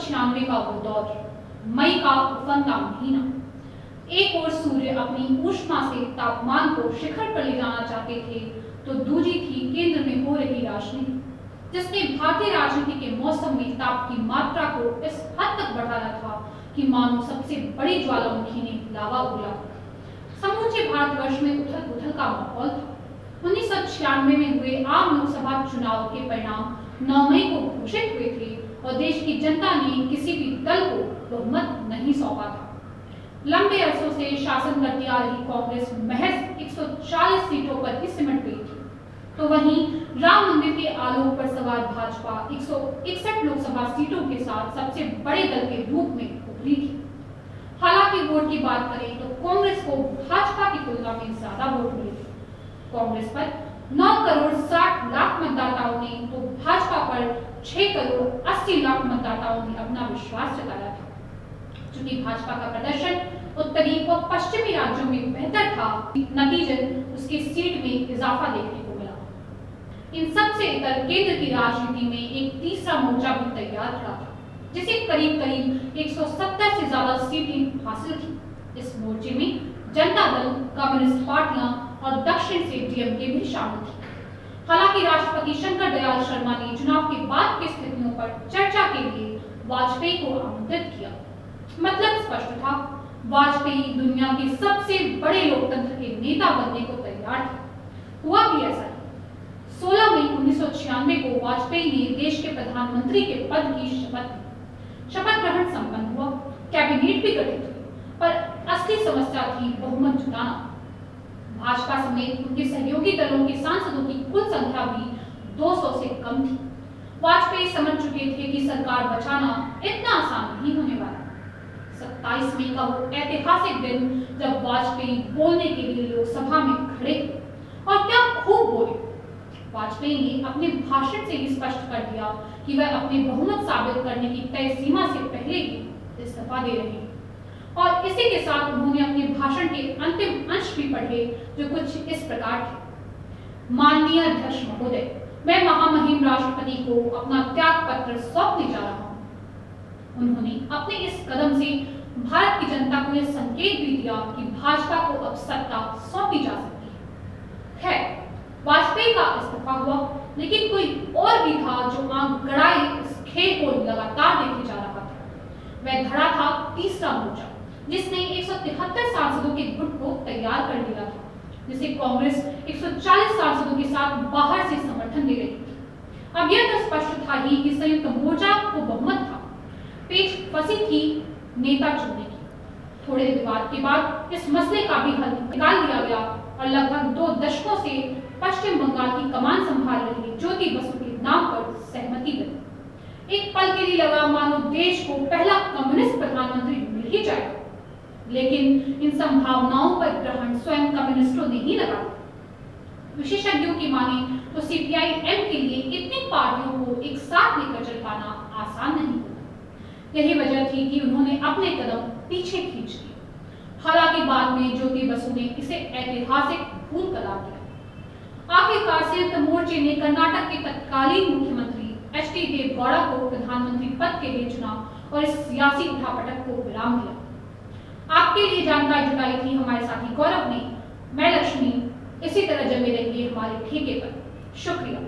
1996 का वो दौर, मई का उफनता महीना। एक ओर सूर्य अपनी ऊष्मा से तापमान को शिखर पर ले जाना चाहते थे, तो दूजी थी केंद्र में हो रही राजनीति, जिसने भारतीय राजनीति के मौसम में ताप की मात्रा को इस हद तक बढ़ाया था कि मानो सबसे बड़ी ज्वालामुखी ने लावा उगला। समूचे भारतवर्ष में उथल पुथल का माहौल था। 1996 में हुए आम लोकसभा चुनाव के परिणाम 9 मई को घोषित हुए थे और देश की जनता ने किसी भी दल को बहुमत नहीं सौंपा था। लंबे अरसों से शासन करती आ रही कांग्रेस महज 140 सीटों पर ही सिमट गई थी, तो वहीं राम मंदिर के आलोक पर सवार भाजपा 161 लोकसभा सीटों के साथ सबसे बड़े दल के रूप में उभरी थी। हालांकि वोट की बात करें तो कांग्रेस को भाजपा की तुलना में ज्यादा वोट मिले थे। कांग्रेस पर 9 करोड़ 60 लाख मतदाताओं ने तो भाजपा पर 6 करोड़ 80 लाख मतदाताओं ने अपना विश्वास जताया था। चूंकि भाजपा का प्रदर्शन उत्तरी व पश्चिमी राज्यों में बेहतर था, नतीजतन उसकी सीट में इजाफा देखने को मिला। इन सब से इतर केंद्र की राजनीति में एक तीसरा मोर्चा भी तैयार खड़ा था, जिसे करीब 170 से ज्यादा सीटें हासिल थी। इस मोर्चे में जनता दल, कम्युनिस्ट पार्टियां और दक्षिण से डीएमके भी शामिल थी। हालांकि राष्ट्रपति शंकर दयाल शर्मा ने चुनाव के बाद की स्थितियों पर चर्चा के लिए वाजपेयी को आमंत्रित किया। मतलब स्पष्ट था, वाजपेयी दुनिया के सबसे बड़े लोकतंत्र के नेता बनने को तैयार थे। हुआ भी ऐसा ही। 16 मई 1996 को वाजपेयी ने देश के प्रधानमंत्री के पद की शपथ ली। शपथ ग्रहण संपन्न हुआ, कैबिनेट भी गठित हुई, पर असली समस्या थी बहुमत जुटाना। भाजपा समेत उनके सहयोगी दलों के सांसदों की कुल संख्या भी 200 से कम थी। वाजपेयी समझ चुके थे कि सरकार बचाना इतना आसान नहीं होने वाला। 27 मई का वो ऐतिहासिक दिन जब वाजपेयी बोलने के लिए लोकसभा में खड़े थे, और क्या खूब बोले। वाजपेयी ने अपने भाषण से ही स्पष्ट कर दिया कि वह अपने बहुमत साबित करने की तय सीमा से पहले ही इस्तीफा दे रहे हैं। और इसी के साथ उन्होंने अपने भाषण के अंतिम अंश भी पढ़े, जो कुछ इस प्रकार थे। माननीय अध्यक्ष महोदय, मैं महामहिम राष्ट्रपति को अपना त्याग पत्र सौंपने जा रहा हूं। उन्होंने अपने इस कदम से भारत की जनता को यह संकेत भी दिया कि भाजपा को अब सत्ता सौंपी जा सकती है। खैर, वाजपेयी का इस्तीफा हुआ, लेकिन कोई और भी था जो आंख गड़ाए इस खेल को लगातार देखे जा रहा था। वह खड़ा था तीसरा मोर्चा, जिसने 173 सांसदों के गुट को तैयार कर लिया था, जिसे कांग्रेस 140 सांसदों के साथ बाहर से समर्थन दे रही थी। अब यह तो स्पष्ट था ही कि संयुक्त मोर्चा को बहुमत था। पेच फंसी थी नेता चुनने की। थोड़े विवाद के बाद इस मसले का भी हल निकाल दिया गया और लगभग 2 दशकों से पश्चिम बंगाल की कमान संभाल रही ज्योति बसु के नाम पर सहमति बनी। एक पल के लिए लगा मानो देश को पहला कम्युनिस्ट प्रधानमंत्री मिल ही जाएगा, लेकिन इन संभावनाओं पर ग्रहण स्वयं कम्युनिस्टों ने ही लगा। विशेषज्ञों की माने तो सीपीआई-एम के लिए इतनी पार्टियों को एक साथ लेकर चल पाना आसान नहीं होता। यही वजह थी कि उन्होंने अपने कदम पीछे खींच लिए। हालांकि बाद में ज्योति बसु ने इसे ऐतिहासिक भूल करार दिया। आखिरकार संयुक्त मोर्चे ने कर्नाटक के तत्कालीन मुख्यमंत्री एच.डी. देवेगौड़ा को प्रधानमंत्री पद के लिए चुना और इस सियासी उठापटक को विराम दिया। आपके लिए जानकारी जुटाई थी हमारे साथी गौरव ने। मैं लक्ष्मी। इसी तरह जमे रहिए हमारे ठेके पर। शुक्रिया।